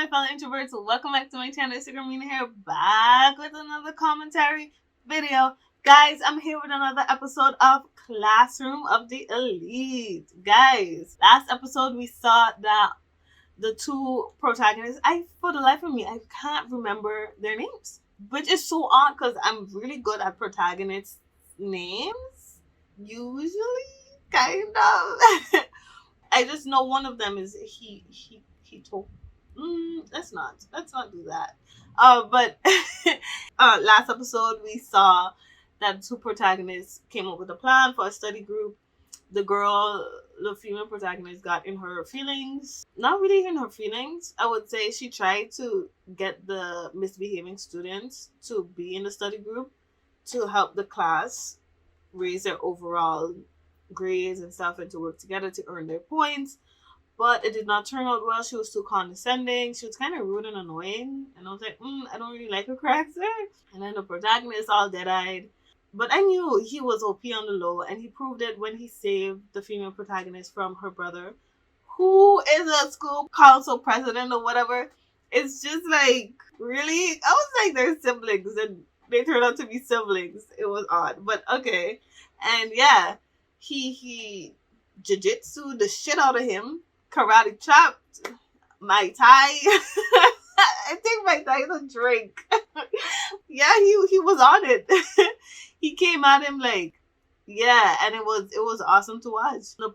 my fellow introverts. Welcome back to my channel. It's your Minna here, back with another commentary video. Guys, I'm here with another episode of Classroom of the Elite. Guys, last episode we saw that the two protagonists, for the life of me, I can't remember their names. Which is so odd because I'm really good at protagonists' names. Usually, kind of. I just know one of them is he told. Let's not do that. But last episode we saw that two protagonists came up with a plan for a study group. The female protagonist, got in her feelings. Not really in her feelings. I would say she tried to get the misbehaving students to be in the study group to help the class raise their overall grades and stuff and to work together to earn their points. But it did not turn out well. She was too condescending. She was kind of rude and annoying. And I was like, I don't really like her character. And then the protagonist all dead-eyed. But I knew he was OP on the low, and he proved it when he saved the female protagonist from her brother, who is a school council president or whatever. It's just like, really? I was like, they're siblings, and they turned out to be siblings. It was odd, but okay. And yeah, he jiu-jitsu the shit out of him, karate chopped, Mai Tai. I think Mai Tai is a drink. Yeah, he was on it. He came at him like, yeah, and it was awesome to watch. The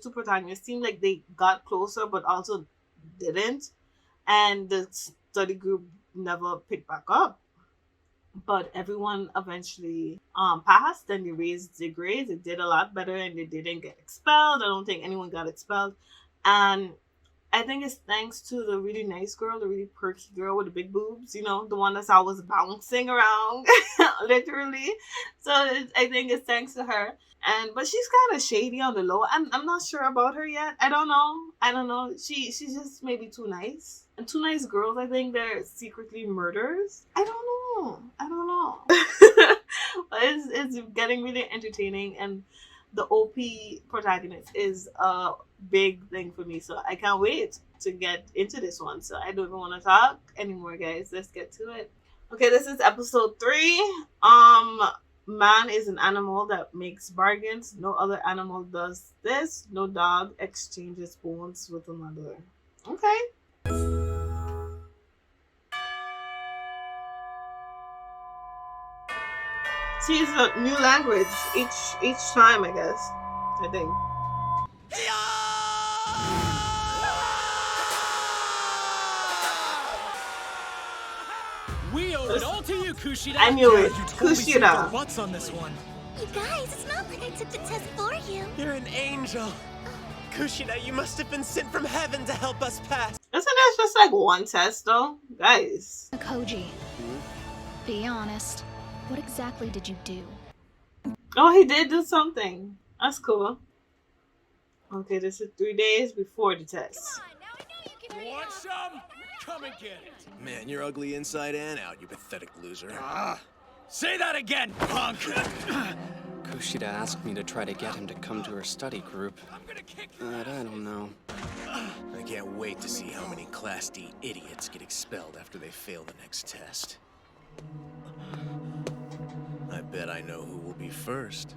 two protagonists seemed like they got closer, but also didn't. And the study group never picked back up. But everyone eventually passed, and they raised their grades. They did a lot better, and they didn't get expelled. I don't think anyone got expelled. And I think it's thanks to the really nice girl, the really perky girl with the big boobs, the one that's always bouncing around, literally. So I think it's thanks to her. But she's kind of shady on the low. I'm not sure about her yet. I don't know. She's just maybe too nice. And two nice girls, I think they're secretly murderers. I don't know. But it's getting really entertaining, and the OP protagonist is a big thing for me, so I can't wait to get into this one. So I don't even want to talk anymore, guys. Let's get to it. Okay, this is episode 3. Man is an animal that makes bargains. No other animal does this. No dog exchanges bones with another. Okay. See, it's a new language each time, I guess. I think. We owe it all to you, Kushida. I knew it. You totally Kushida. What's on this one? You guys, it's not like I took the test for you. You're an angel. Kushida, you must have been sent from heaven to help us pass. Isn't that just like one test, though? Guys. Koji, be honest. What exactly did you do? Oh, he did do something. That's cool. Okay, this is 3 days before the test. You want some? Come and get it. Man, you're ugly inside and out, you pathetic loser. Say that again, punk. Kushida asked me to try to get him to come to her study group. I'm gonna kick But I don't know. I can't wait to see how many Class D idiots get expelled after they fail the next test. I bet I know who will be first.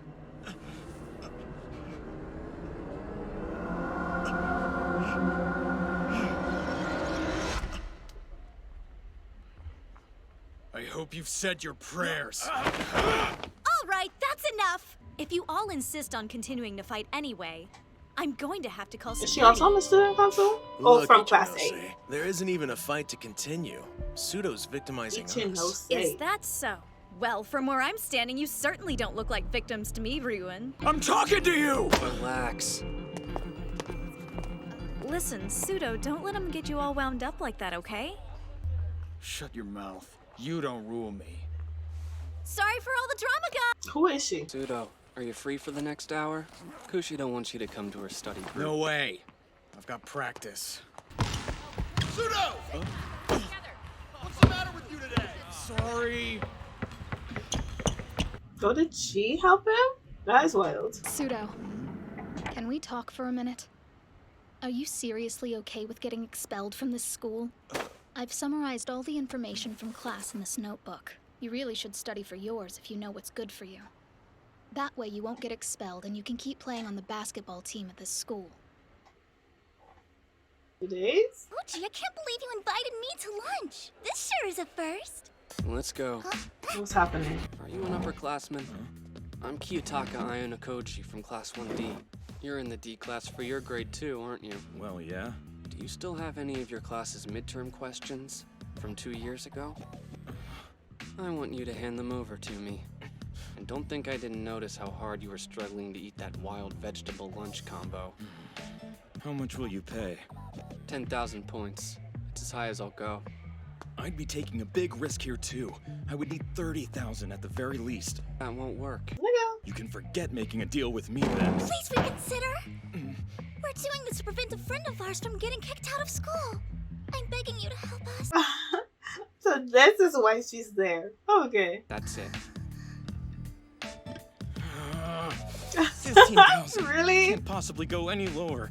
I hope you've said your prayers. All right, that's enough. If you all insist on continuing to fight anyway, I'm going to have to call Is security. she also on the student council? Oh, Look from at class you, A. Jose. There isn't even a fight to continue. Pseudo's victimizing us. Is that so? Well, from where I'm standing, you certainly don't look like victims to me, Ryuan. I'm talking to you! Relax. Listen, Pseudo, don't let him get you all wound up like that, okay? Shut your mouth. You don't rule me. Sorry for all the drama, guys. Who is she? Pseudo, are you free for the next hour? Kushida wants you to come to her study group. No way. I've got practice. Pseudo! What's the matter with you today? Sorry. So did she help him? That is wild. Pseudo, can we talk for a minute? Are you seriously okay with getting expelled from this school? I've summarized all the information from class in this notebook. You really should study for yours if you know what's good for you. That way you won't get expelled and you can keep playing on the basketball team at this school. It is? Ochi, I can't believe you invited me to lunch. This sure is a first. Let's go. What's happening? Are you an upperclassman? I'm Kiyotaka Ayanokoji from Class 1D. You're in the D class for your grade too, aren't you? Well, yeah. Do you still have any of your class's midterm questions from 2 years ago? I want you to hand them over to me. And don't think I didn't notice how hard you were struggling to eat that wild vegetable lunch combo. How much will you pay? 10,000 points. It's as high as I'll go. I'd be taking a big risk here too. I would need 30,000 at the very least. That won't work. Nigga. You can forget making a deal with me then. Please reconsider. We're doing this to prevent a friend of ours from getting kicked out of school. I'm begging you to help us. So this is why she's there. Okay. That's it. 15,000. Really? Can't possibly go any lower.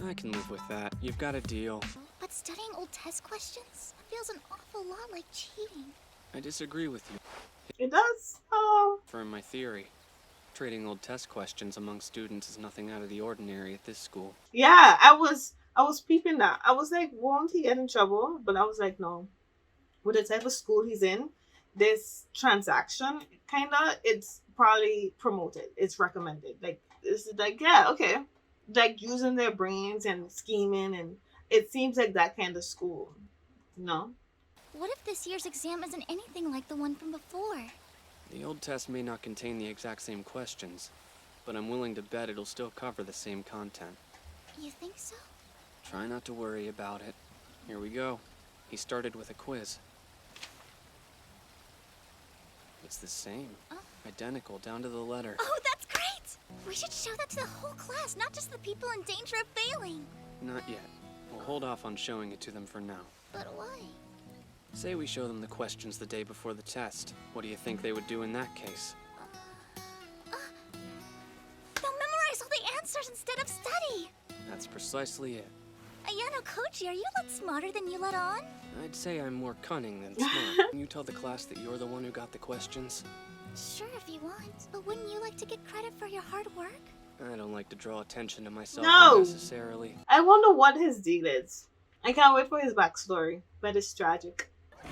I can live with that. You've got a deal. But studying old test questions feels an awful lot like cheating. I disagree with you. It does? Oh. For my theory, trading old test questions among students is nothing out of the ordinary at this school. Yeah, I was peeping that. I was like, won't he get in trouble? But I was like, no. With the type of school he's in, this transaction kinda, it's probably promoted. It's recommended. Like it's like, yeah, okay. Like using their brains and scheming, and it seems like that kind of school. No? What if this year's exam isn't anything like the one from before? The old test may not contain the exact same questions, but I'm willing to bet it'll still cover the same content. You think so? Try not to worry about it. Here we go. He started with a quiz. It's the same. Oh. Identical down to the letter. Oh, that's great! We should show that to the whole class, not just the people in danger of failing. Not yet. We'll hold off on showing it to them for now. But why? Say we show them the questions the day before the test. What do you think they would do in that case? They'll memorize all the answers instead of study. That's precisely it. Ayano Kochi, are you a lot smarter than you let on? I'd say I'm more cunning than smart. Can you tell the class that you're the one who got the questions? Sure, if you want. But wouldn't you like to get credit for your hard work? I don't like to draw attention to myself No. unnecessarily. I wonder what his deal is. I can't wait for his backstory. But it's tragic.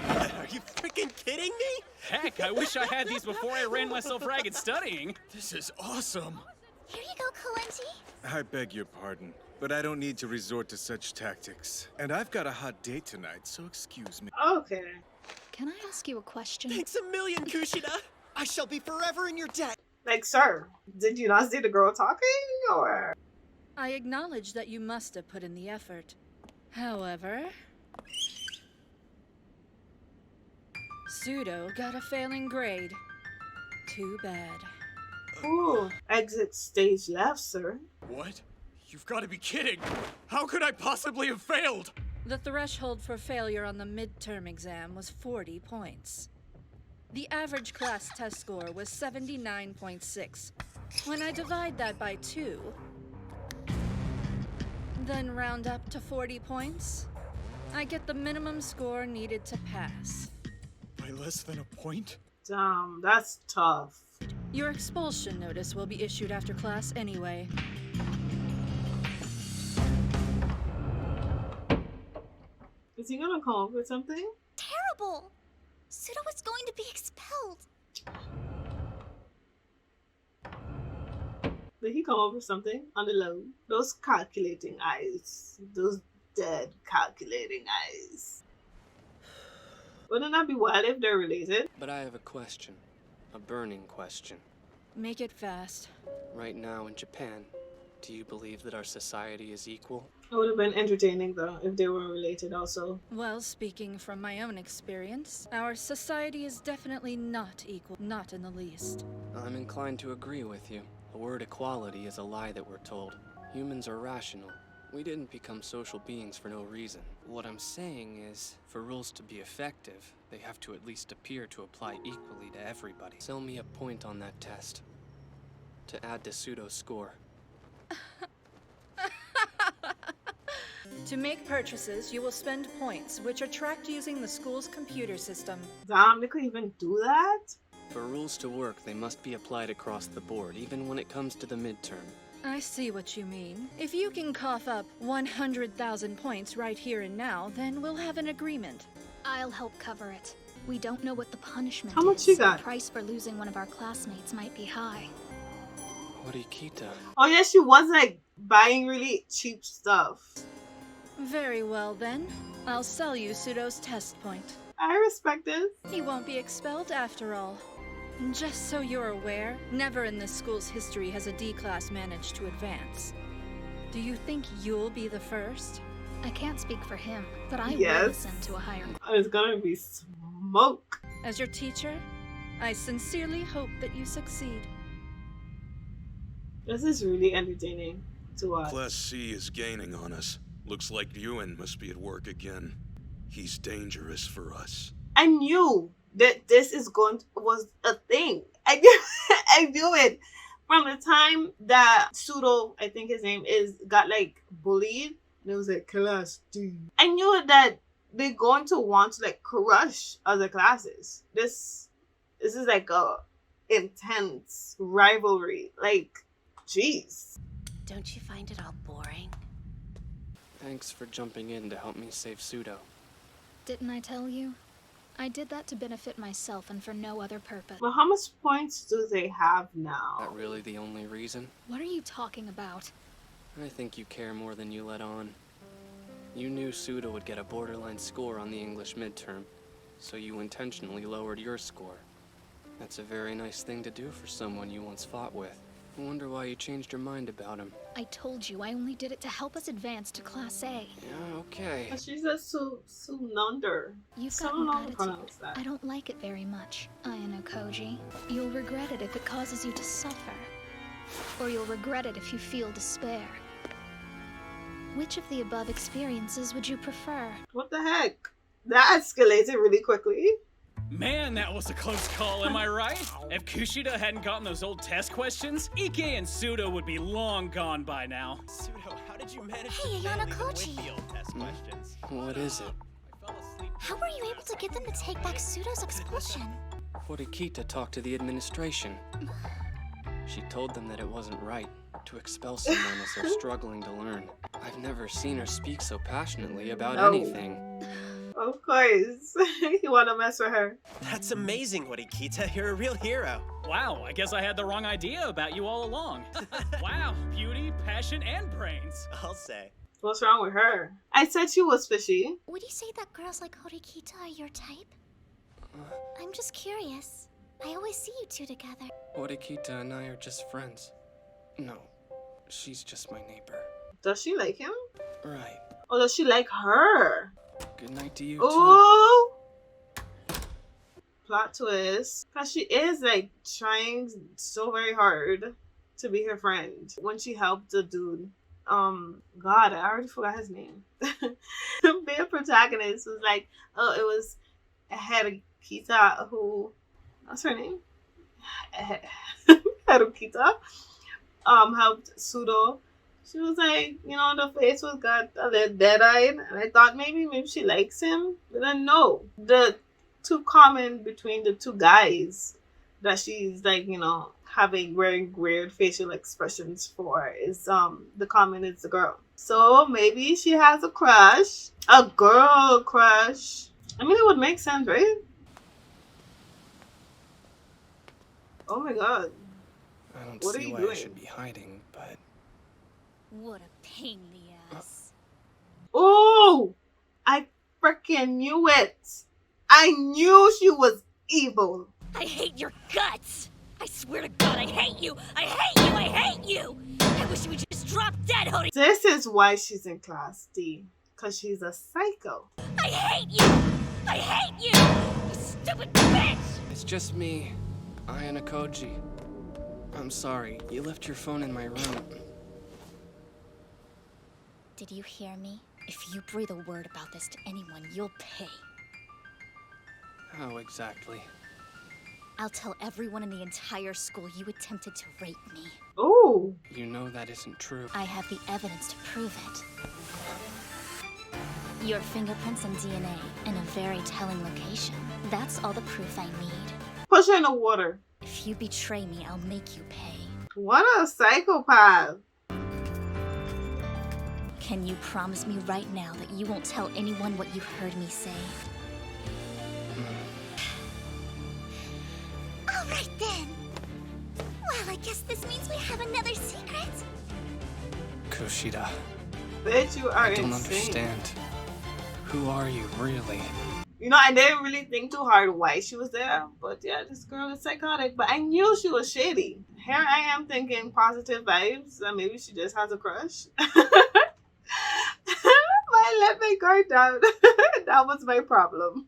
Are you freaking kidding me? Heck, I wish I had these before I ran myself ragged studying. This is awesome. Here you go, Kalenti. I beg your pardon, but I don't need to resort to such tactics. And I've got a hot date tonight, so excuse me. Okay. Can I ask you a question? Thanks a million, Kushida. I shall be forever in your debt. Like, sir, did you not see the girl talking? Or I acknowledge that you must have put in the effort. However, Pseudo got a failing grade. Too bad. ooh, exit stage left, sir. What? You've got to be kidding. How could I possibly have failed? The threshold for failure on the midterm exam was 40 points. The average class test score was 79.6. When I divide that by 2, then round up to 40 points, I get the minimum score needed to pass. By less than a point? Damn, that's tough. Your expulsion notice will be issued after class anyway. Is he gonna come up with something? Terrible! Pseudo is going to be expelled. Did he come up with something on the low? Those calculating eyes. Those dead calculating eyes. Wouldn't that be wild if they're related? But I have a question. A burning question. Make it fast. Right now in Japan, do you believe that our society is equal? It would have been entertaining though if they were related also. Well, speaking from my own experience, our society is definitely not equal, not in the least. I'm inclined to agree with you. The word equality is a lie that we're told. Humans are rational. We didn't become social beings for no reason. What I'm saying is, for rules to be effective, they have to at least appear to apply equally to everybody. Sell me a point on that test. To add to Pseudo's score. To make purchases, you will spend points, which are tracked using the school's computer system. Damn, they could even do that? For rules to work, they must be applied across the board, even when it comes to the midterm. I see what you mean. If you can cough up 100,000 points right here and now, then we'll have an agreement. I'll help cover it. We don't know what the punishment How much is. you got? The price for losing one of our classmates might be high. Horikita. Oh yeah, she was like buying really cheap stuff. Very well then. I'll sell you Pseudo's test point. I respect this. He won't be expelled after all. Just so you're aware, never in this school's history has a D class managed to advance. Do you think you'll be the first? I can't speak for him, but I Yes. will listen to a higher. It's gonna be smoke. As your teacher, I sincerely hope that you succeed. This is really entertaining to watch. Class C is gaining on us. Looks like Ewan must be at work again. He's dangerous for us. I knew that this was a thing. I knew, I knew it from the time that Pseudo, I think his name is, got like bullied. And it was like class D. I knew that they're going to want to like crush other classes. This is like a intense rivalry. Like, jeez. Don't you find it all boring? Thanks for jumping in to help me save Pseudo. Didn't I tell you? I did that to benefit myself and for no other purpose. Well, how much points do they have now? That really the only reason? What are you talking about? I think you care more than you let on. You knew Pseudo would get a borderline score on the English midterm, so you intentionally lowered your score. That's a very nice thing to do for someone you once fought with. I wonder why you changed your mind about him. I told you I only did it to help us advance to Class A. Yeah, okay. But she says Sunander. You've So got an long to attitude. pronounce that. I don't like it very much, Ayano-koji. You'll regret it if it causes you to suffer. Or you'll regret it if you feel despair. Which of the above experiences would you prefer? What the heck? That escalated really quickly. Man, that was a close call, am I right? If Kushida hadn't gotten those old test questions, Ike and Pseudo would be long gone by now. Pseudo, how did you manage Hey, to manage Ayano-koji. the old test questions? What is it? I fell asleep. How were you able to get them to take back Pseudo's expulsion? Horikita talked to the administration. She told them that it wasn't right to expel someone as they're struggling to learn. I've never seen her speak so passionately about No. anything. Of course. You want to mess with her. That's amazing, Horikita. You're a real hero. Wow, I guess I had the wrong idea about you all along. Wow, beauty, passion, and brains. I'll say. What's wrong with her? I said she was fishy. Would you say that girls like Horikita are your type? I'm just curious. I always see you two together. Horikita and I are just friends. No, she's just my neighbor. Does she like him? Right. Or does she like her? Good night to you too. Ooh! Plot twist. Because she is like trying so very hard to be her friend. When she helped the dude. God, I already forgot his name. The protagonist was like, oh, it was Harukita who, what's her name? Harukita helped Pseudo. She was like, you know, the face was got a little dead-eyed, and I thought maybe she likes him, but then no. The too common between the two guys that she's like, you know, having very weird facial expressions for is the common is the girl. So maybe she has a crush, a girl crush. I mean, it would make sense, right? Oh my god. I don't What are see you why doing? I should be hiding, but What a pain in the ass. Oh! I freaking knew it! I knew she was evil! I hate your guts! I swear to God, I hate you! I hate you! I hate you! I wish you would just drop dead, Hody! This is why she's in Class D. Because she's a psycho. I hate you! I hate you! You stupid bitch! it's just me, Ayano-koji. I'm sorry, you left your phone in my room. Did you hear me? If you breathe a word about this to anyone, you'll pay. How exactly? I'll tell everyone in the entire school you attempted to rape me. Oh! You know that isn't true. I have the evidence to prove it. Your fingerprints and DNA in a very telling location. That's all the proof I need. Push her in the water. If you betray me, I'll make you pay. What a psychopath. Can you promise me right now that you won't tell anyone what you heard me say? All right then. Well, I guess this means we have another secret. Kushida, Bitch, you are I don't insane. understand. Who are you, really? You know, I didn't really think too hard why she was there, but yeah, this girl is psychotic. But I knew she was shady. Here I am thinking positive vibes, and maybe she just has a crush. I let my guard down. That was my problem.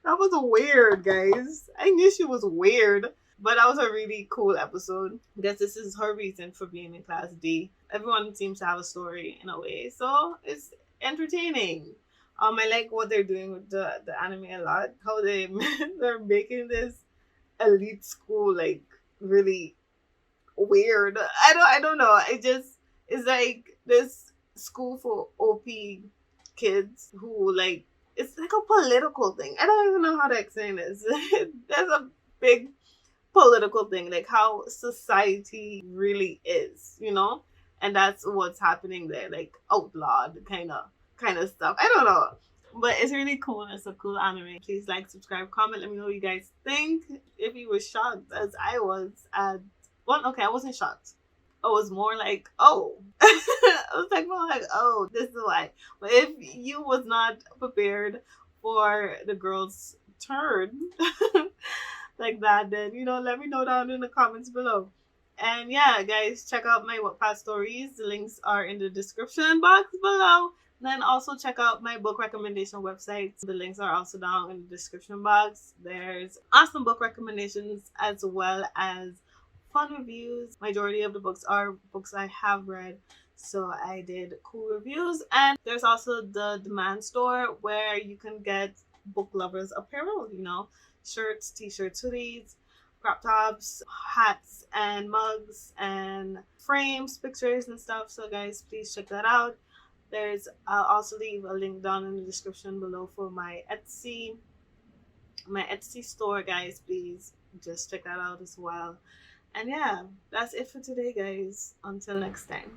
That was weird, guys. I knew she was weird, but that was a really cool episode. I guess this is her reason for being in Class D. Everyone seems to have a story in a way, so it's entertaining. I like what they're doing with the anime a lot. How they're making this elite school like really weird. I don't know. It's like this school for OP kids who like it's like a political thing. I don't even know how to explain this. There's a big political thing, like how society really is, you know? And that's what's happening there, like outlawed kind of stuff. I don't know. But it's really cool. It's a cool anime. Please like, subscribe, comment. Let me know what you guys think. If you were shocked as I was at... Well, okay, I wasn't shocked. I was more like, oh. I was like, more like, oh, this is why. But if you was not prepared for the girl's turn like that, then, you know, let me know down in the comments below. And yeah, guys, check out my Wattpad stories. The links are in the description box below. Then also check out my book recommendation websites. The links are also down in the description box. There's awesome book recommendations as well as fun reviews. Majority of the books are books I have read, so I did cool reviews. And there's also the demand store where you can get book lovers apparel, you know, shirts, t-shirts, hoodies, crop tops, hats, and mugs, and frames, pictures, and stuff. So guys, please check that out. I'll also leave a link down in the description below for my Etsy store, guys. Please just check that out as well. And yeah, that's it for today, guys. Until next time.